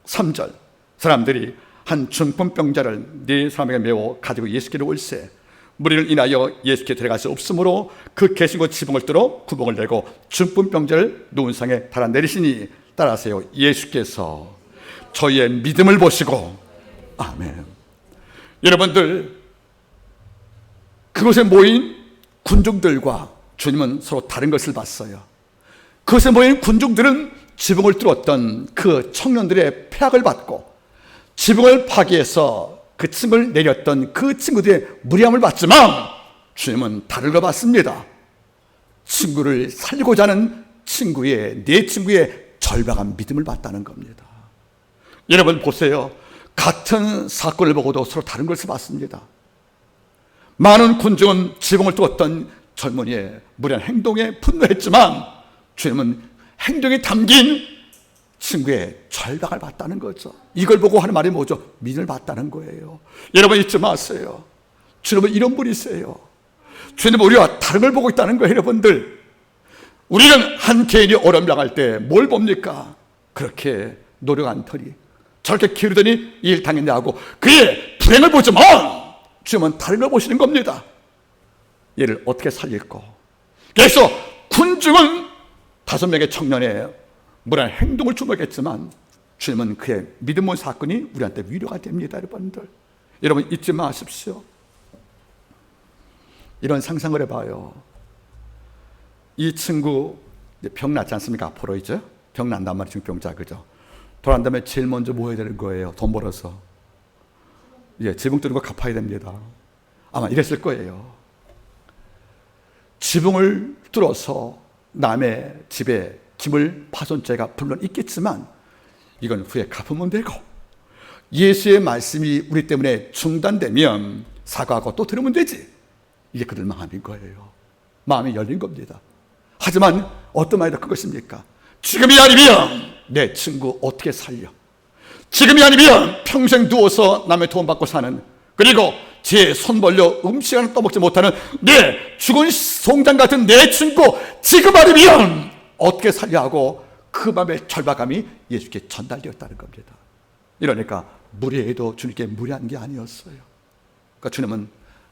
3절 사람들이 한 중풍병자를 네 사람에게 메워 가지고 예수께로 올세 무리를 인하여 예수께 데려갈 수 없으므로 그 계신 곳 지붕을 뚫어 구멍을 내고 중풍병자를 누운 상에 달아 내리시니 따라하세요. 예수께서 저희의 믿음을 보시고 아멘. 여러분들 그곳에 모인 군중들과 주님은 서로 다른 것을 봤어요. 그곳에 모인 군중들은 지붕을 뚫었던 그 청년들의 폐악을 받고 지붕을 파괴해서 그 층을 내렸던 그 친구들의 무리함을 봤지만 주님은 다른 걸 봤습니다. 친구를 살리고자 하는 내 친구의 절박한 믿음을 봤다는 겁니다. 여러분 보세요. 같은 사건을 보고도 서로 다른 것을 봤습니다. 많은 군중은 지붕을 뚫었던 젊은이의 무례한 행동에 분노했지만 주님은 행동에 담긴 친구의 절박을 봤다는 거죠. 이걸 보고 하는 말이 뭐죠? 믿음을 봤다는 거예요. 여러분 잊지 마세요. 주님은 이런 분이세요. 주님은 우리와 다른 걸 보고 있다는 거예요. 여러분들 우리는 한 개인이 어려움 당할 때 뭘 봅니까? 그렇게 노력한 터니 저렇게 기르더니 일 당했냐 하고 그의 불행을 보지만 주님은 다른 걸 보시는 겁니다. 얘를 어떻게 살릴까? 그래서 군중은 5명의 청년의 무례한 행동을 주목했지만 주님은 그의 믿음의 사건이 우리한테 위로가 됩니다. 여러분들, 여러분 잊지 마십시오. 이런 상상을 해봐요. 이 친구 병 났지 않습니까? 앞으로 이제 병 난단 말이에요. 중병자, 그죠? 돌아간 다음에 제일 먼저 뭐 해야 되는 거예요? 돈 벌어서 지붕 뚫는 거 갚아야 됩니다. 아마 이랬을 거예요. 지붕을 뚫어서 남의 집에 기물 파손죄가 물론 있겠지만 이건 후에 갚으면 되고, 예수의 말씀이 우리 때문에 중단되면 사과하고 또 들으면 되지. 이게 그들 마음인 거예요. 마음이 열린 겁니다. 하지만 어떤 말이 더 큰 것입니까? 지금이 아니면 내 친구 어떻게 살려? 지금이 아니면 평생 누워서 남의 도움 받고 사는, 그리고 제 손 벌려 음식 하나 떠먹지 못하는 내 죽은 송장 같은 내 친구 지금 아니면 어떻게 살려 하고 그 마음의 절박함이 예수께 전달되었다는 겁니다. 이러니까 무례해도 주님께 무례한 게 아니었어요. 그러니까 주님은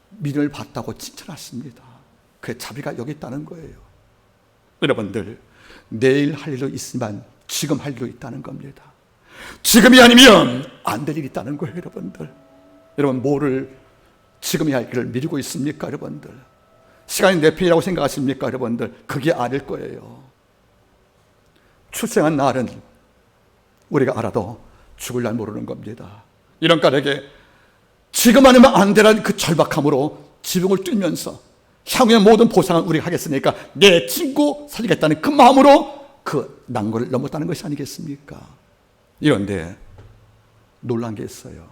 믿음을 받다고 칭찬하십니다. 그의 자비가 여기 있다는 거예요. 여러분들, 내일 할 일도 있지만 지금 할 일도 있다는 겁니다. 지금이 아니면 안 될 일이 있다는 거예요. 여러분들, 여러분 뭐를 지금이 할 길을 미루고 있습니까? 여러분들, 시간이 내 편이라고 생각하십니까? 여러분들, 그게 아닐 거예요. 출생한 날은 우리가 알아도 죽을 날 모르는 겁니다. 이런 까닭에 지금 아니면 안 되라는 그 절박함으로 지붕을 뚫면서 향후의 모든 보상을 우리가 하겠으니까 내 친구 살리겠다는 그 마음으로 그 난고를 넘었다는 것이 아니겠습니까? 이런데 놀란 게 있어요.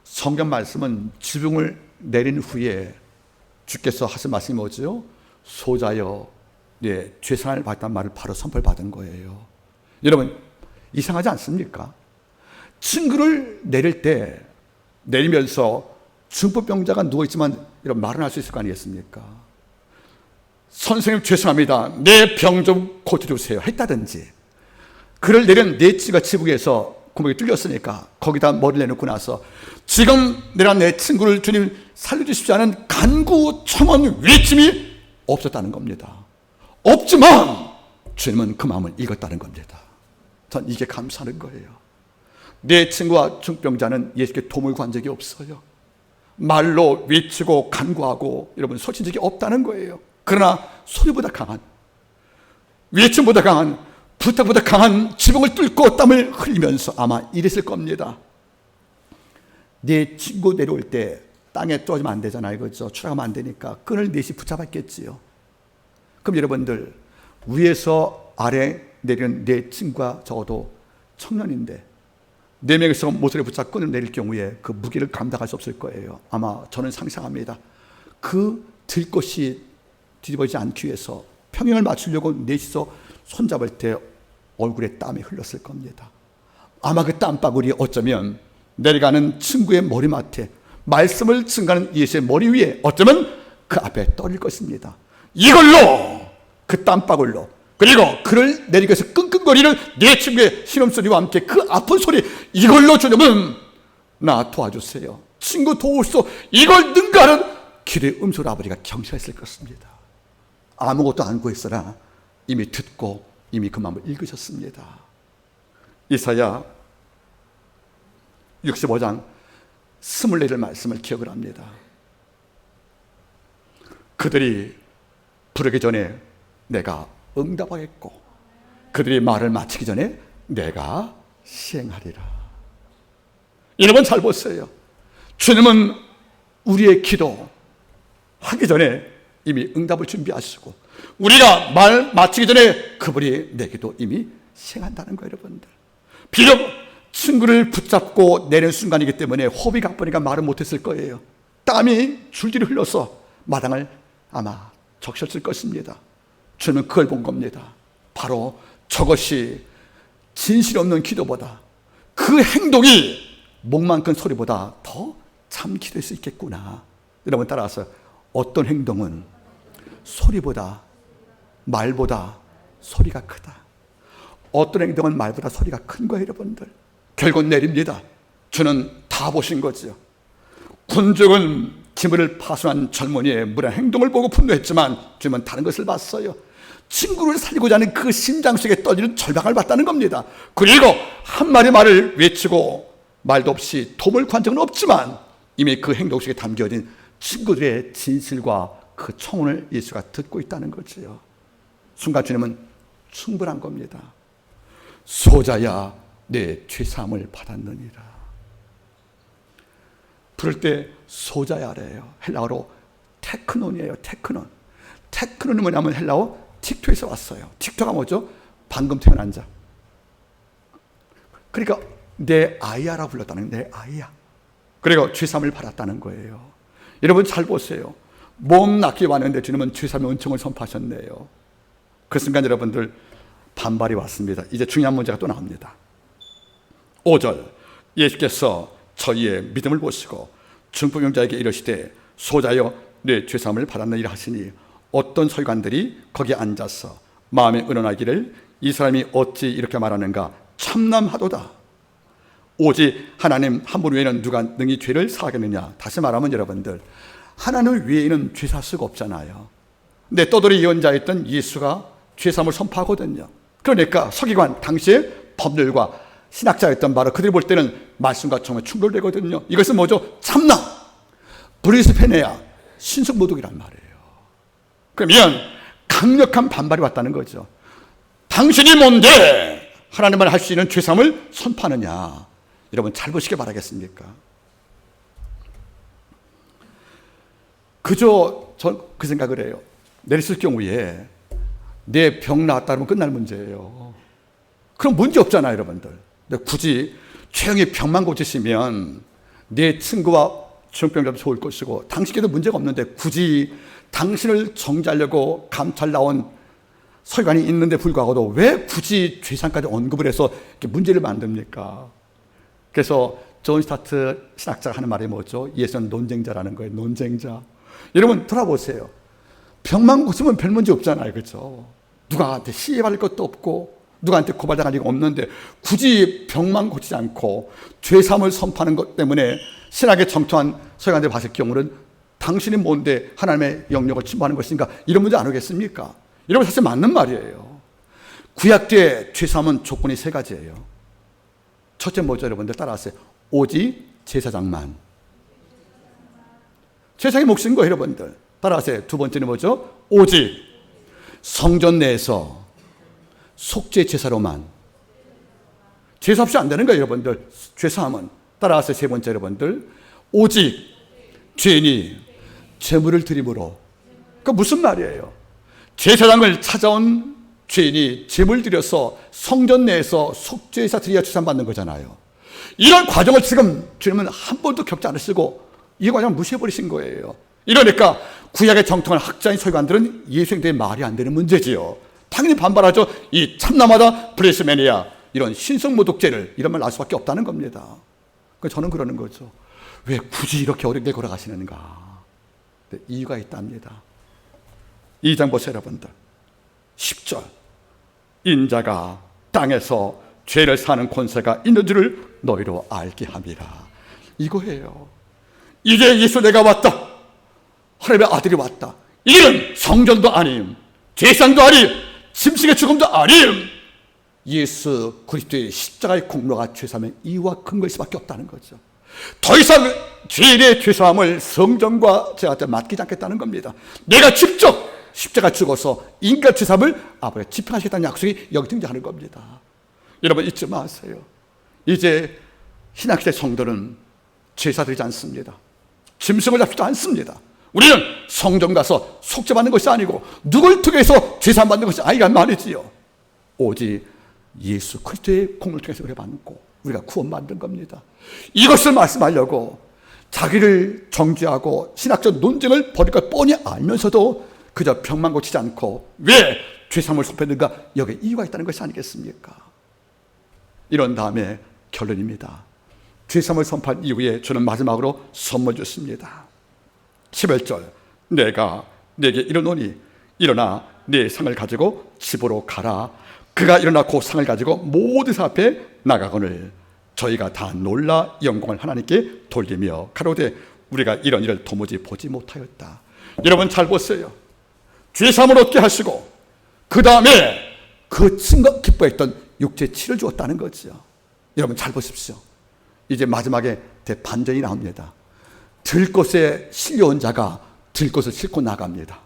성경 말씀은 지붕을 내린 후에 주께서 하신 말씀이 뭐죠? 소자여 죄사함을 받았다는 말을 바로 선포받은 거예요. 여러분, 이상하지 않습니까? 친구를 내릴 때 내리면서 중풍병자가 누워있지만 이런 말은 할 수 있을 거 아니겠습니까? 선생님 죄송합니다, 내 병 좀 고쳐주세요 했다든지, 그를 내린 내 친구가 지붕에서 구멍이 뚫렸으니까 거기다 머리를 내놓고 나서 지금 내가 내 친구를 주님 살려주십시오 하는 간구 청원 외침이 없었다는 겁니다. 없지만 주님은 그 마음을 읽었다는 겁니다. 전 이게 감사하는 거예요. 내 친구와 중병자는 예수께 도움을 구한 적이 없어요. 말로 외치고 간구하고 여러분 소친 적이 없다는 거예요. 그러나 소리보다 강한, 외침보다 강한, 부탁보다 강한 지붕을 뚫고 땀을 흘리면서 아마 이랬을 겁니다. 내 친구 내려올 때 땅에 떨어지면 안 되잖아요, 그렇죠? 추락하면 안 되니까 끈을 넷이 붙잡았겠지요. 그럼 여러분들, 위에서 아래 내리는 내 친구가 적어도 청년인데 4명이서 모서리 붙잡고 끈을 내릴 경우에 그 무게를 감당할 수 없을 거예요. 아마 저는 상상합니다. 그 들것이 뒤집어지지 않기 위해서 평행을 맞추려고 넷이서 손잡을 때 얼굴에 땀이 흘렀을 겁니다. 아마 그 땀방울이 어쩌면 내려가는 친구의 머리맡에, 말씀을 증가하는 예수의 머리 위에 어쩌면 그 앞에 떨릴 것입니다. 이걸로, 그 땀방울로, 그리고 그를 내리기 위해서 끙끙거리는 내 친구의 신음소리와 함께 그 아픈 소리, 이걸로 주님은 나 도와주세요, 친구 도우소, 이걸 능가하는 기도의 음소리 아버지가 경청했을 것입니다. 아무것도 안 구했으나 이미 듣고 이미 그 마음을 읽으셨습니다. 이사야 65장 24절 말씀을 기억을 합니다. 그들이 부르기 전에 내가 응답하겠고 그들이 말을 마치기 전에 내가 시행하리라. 여러분 잘 보세요. 주님은 우리의 기도 하기 전에 이미 응답을 준비하시고 우리가 말 마치기 전에 그분이 내 기도 이미 시행한다는 거예요. 여러분들, 비록 친구를 붙잡고 내는 순간이기 때문에 호흡이 가쁘니까 말은 못했을 거예요. 땀이 줄줄이 흘러서 마당을 아마 적셨을 것입니다. 주는 그걸 본 겁니다. 바로 저것이 진실 없는 기도보다, 그 행동이 목만 큰 소리보다 더 참 기도할 수 있겠구나. 여러분 따라서 어떤 행동은 소리보다, 말보다 소리가 크다. 어떤 행동은 말보다 소리가 큰 거예요. 여러분들, 결국 내립니다. 주는 다 보신 거죠. 군중은 기물을 파손한 젊은이의 무례한 행동을 보고 분노했지만 주님은 다른 것을 봤어요. 친구를 살리고자 하는 그 심장 속에 떨리는 절박함을 봤다는 겁니다. 그리고 한 마리 말을 외치고 말도 없이 도움을 구한 적은 없지만 이미 그 행동 속에 담겨진 친구들의 진실과 그 청혼을 예수가 듣고 있다는 거지요. 순간 주님은 충분한 겁니다. 소자야 내 죄사함을 받았느니라. 부를 때 소자야래요. 헬라어로 테크논이에요. 테크논. 테크논이 뭐냐면 헬라어 틱토에서 왔어요. 틱토가 뭐죠? 방금 태어난 자. 그러니까 내 아이야라고 불렀다는 거예요. 내 아이야. 그리고 죄사함을 받았다는 거예요. 여러분 잘 보세요. 몸 낫게 왔는데 주님은 죄사함의 은총을 선포하셨네요. 그 순간 여러분들 반발이 왔습니다. 이제 중요한 문제가 또 나옵니다. 5절 예수께서 저희의 믿음을 보시고 중풍병자에게 이르시되 소자여 내 죄사함을 받았느니라 하시니 어떤 서기관들이 거기에 앉아서 마음에 의논하기를 이 사람이 어찌 이렇게 말하는가 참남하도다. 오직 하나님 한 분 외에는 누가 능히 죄를 사하겠느냐. 다시 말하면 여러분들 하나님 외에는 죄 살 수가 없잖아요. 근데 떠돌이 예언자였던 예수가 죄사함을 선포하거든요. 그러니까 서기관 당시의 법률과 신학자였던 바로 그들이 볼 때는 말씀과 정말 충돌되거든요. 이것은 뭐죠? 참나, 브리스페네아, 신성모독이란 말이에요. 그러면 강력한 반발이 왔다는 거죠. 당신이 뭔데 하나님만 할 수 있는 죄사함을 선포하느냐. 여러분 잘 보시기 바라겠습니까? 그저 전 그 생각을 해요. 내렸을 경우에 내 병 나았다 그러면 끝날 문제예요. 그럼 문제 없잖아요, 여러분들. 근데 굳이 조용히 병만 고치시면 내 친구와 중병자도 좋을 것이고 당신께도 문제가 없는데 굳이 당신을 정죄하려고 감찰 나온 서기관이 있는데 불구하고도 왜 굳이 죄상까지 언급을 해서 이렇게 문제를 만듭니까? 그래서 존 스타트 신학자가 하는 말이 뭐죠? 예수는 논쟁자라는 거예요. 논쟁자. 여러분 돌아보세요. 병만 고치면 별 문제 없잖아요. 그렇죠? 누구한테 시해받을 것도 없고 누구한테 고발당할 리가 없는데 굳이 병만 고치지 않고 죄사함을 선포하는 것 때문에 신학에 정통한 서기관들이 봤을 경우는 당신이 뭔데 하나님의 영역을 침범하는 것인가 이런 문제 안 오겠습니까? 여러분 사실 맞는 말이에요. 구약 때 죄사함은 조건이 세 가지예요. 첫째 뭐죠? 여러분들 따라하세요. 오직 제사장만. 제사장이 몫인 거예요, 여러분들. 따라하세요. 두 번째는 뭐죠? 오직 성전 내에서 속죄 제사로만. 제사 없이 안 되는 거예요, 여러분들. 죄사함은. 따라하세요. 세 번째 여러분들. 오직 죄인이 제물을 드림으로. 그러니까 무슨 말이에요? 제사장을 찾아온 죄인이 제물 드려서 성전 내에서 속죄제사 드려야 죄산받는 거잖아요. 이런 과정을 지금 주님은 한 번도 겪지 않으시고 이 과정을 무시해버리신 거예요. 이러니까 구약의 정통한 학자인 서기관들은 예수 행동에 말이 안 되는 문제지요. 당연히 반발하죠. 이 참남하다 브레스메니아 이런 신성모독죄를 이런 말 날 수밖에 없다는 겁니다. 그래서 저는 그러는 거죠. 왜 굳이 이렇게 어렵게 걸어가시는가? 이유가 있답니다. 2장 보세요, 여러분들. 10절. 인자가 땅에서 죄를 사는 권세가 있는 줄을 너희로 알게 함이라. 이거예요. 이제 예수 내가 왔다. 하나님의 아들이 왔다. 이는 성전도 아님, 제사장도 아님, 짐승의 죽음도 아님. 예수 그리스도의 십자가의 공로가 죄사함의 이유와 근거일 수밖에 없다는 거죠. 더 이상 죄인의 죄사함을 성전과 제한테 맡기지 않겠다는 겁니다. 내가 직접 십자가 죽어서 인간 죄사함을 아버지가 집행하시겠다는 약속이 여기 등장하는 겁니다. 여러분 잊지 마세요. 이제 신학시대 성도는 제사 드리지 않습니다. 짐승을 잡지도 않습니다. 우리는 성전 가서 속죄받는 것이 아니고 누굴 통해서 제사 받는 것이 아니란 말이지요. 오직 예수 그리스도의 공을 통해서 우리가 받고 우리가 구원받는 겁니다. 이것을 말씀하려고 자기를 정죄하고 신학적 논쟁을 벌일 걸 뻔히 알면서도 그저 병만 고치지 않고 왜 죄사함을 선포했는가? 여기에 이유가 있다는 것이 아니겠습니까? 이런 다음에 결론입니다. 죄사함을 선포한 이후에 주는 마지막으로 선물 줬습니다. 11절. 내가 네게 이르노니 일어나 네 상을 가지고 집으로 가라. 그가 일어나 그 상을 가지고 모든 사 앞에 나가거늘 저희가 다 놀라 영광을 하나님께 돌리며 가로되 우리가 이런 일을 도무지 보지 못하였다. 여러분 잘 보세요. 죄사함을 얻게 하시고 그 다음에 그 친구가 기뻐했던 육체의 치를 주었다는 거죠. 여러분 잘 보십시오. 이제 마지막에 대반전이 나옵니다. 들것에 실려온 자가 들것을 싣고 나갑니다.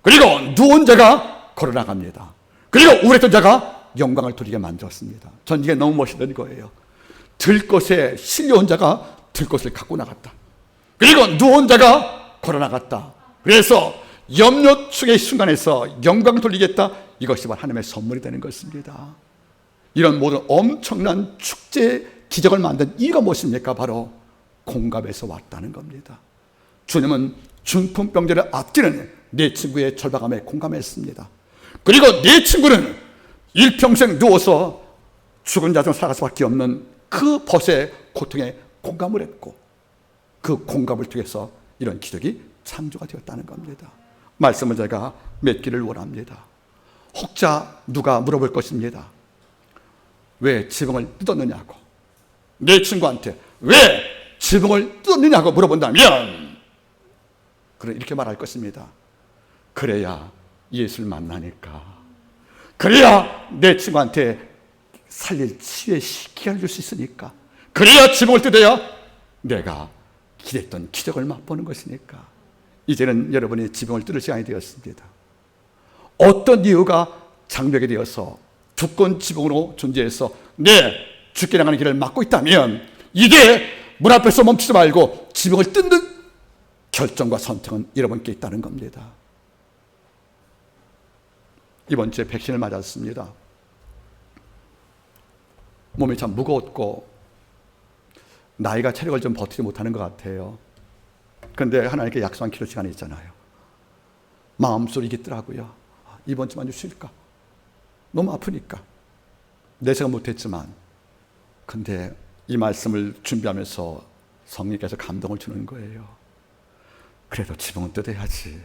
그리고 누운 자가 걸어 나갑니다. 그리고 우울했던 자가 영광을 돌리게 만들었습니다. 전 이게 너무 멋있는 거예요. 들것에 실려온 자가 들것을 갖고 나갔다. 그리고 누운 자가 걸어 나갔다. 그래서 염려축의 순간에서 영광을 돌리겠다. 이것이 바로 하나님의 선물이 되는 것입니다. 이런 모든 엄청난 축제의 기적을 만든 이유가 무엇입니까? 바로 공감에서 왔다는 겁니다. 주님은 중풍병자를 아끼는 내 친구의 절박함에 공감했습니다. 그리고 내 친구는 일평생 누워서 죽은 자 중 살아갈 수밖에 없는 그 벗의 고통에 공감을 했고 그 공감을 통해서 이런 기적이 창조가 되었다는 겁니다. 말씀을 제가 맺기를 원합니다. 혹자 누가 물어볼 것입니다. 왜 지붕을 뜯었느냐고, 내 친구한테 왜 지붕을 뜯었느냐고 물어본다면 그는 이렇게 말할 것입니다. 그래야 예수를 만나니까, 그래야 내 친구한테 살릴 치유의 기회를 줄 수 있으니까, 그래야 지붕을 뜯어야 내가 기대했던 기적을 맛보는 것이니까. 이제는 여러분이 지붕을 뜯을 시간이 되었습니다. 어떤 이유가 장벽이 되어서 두꺼운 지붕으로 존재해서 내 죽게 나가는 길을 막고 있다면 이제 문 앞에서 멈추지 말고 지붕을 뜯는 결정과 선택은 여러분께 있다는 겁니다. 이번 주에 백신을 맞았습니다. 몸이 참 무거웠고 나이가 체력을 좀 버티지 못하는 것 같아요. 그런데 하나님께 약속한 기도 시간이 있잖아요. 마음속으로 이겠더라고요. 이번 주만 좀 쉴까? 너무 아프니까. 내세가 못했지만, 근데 이 말씀을 준비하면서 성령께서 감동을 주는 거예요. 그래도 지붕은 뜯어야지.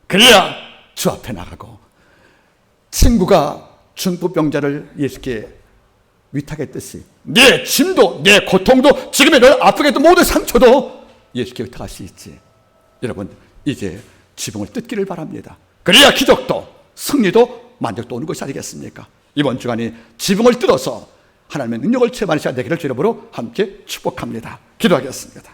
그래야 주 앞에 나가고, 친구가 중풍병자를 예수께 위탁했듯이 내 짐도 내 고통도 지금의 널 아프게 했던 모든 상처도 예수께 위탁할 수 있지. 여러분 이제 지붕을 뜯기를 바랍니다. 그래야 기적도 승리도 만족도 오는 것이 아니겠습니까? 이번 주간이 지붕을 뜯어서 하나님의 능력을 체험하는 시간 되기를 주님으로 함께 축복합니다. 기도하겠습니다.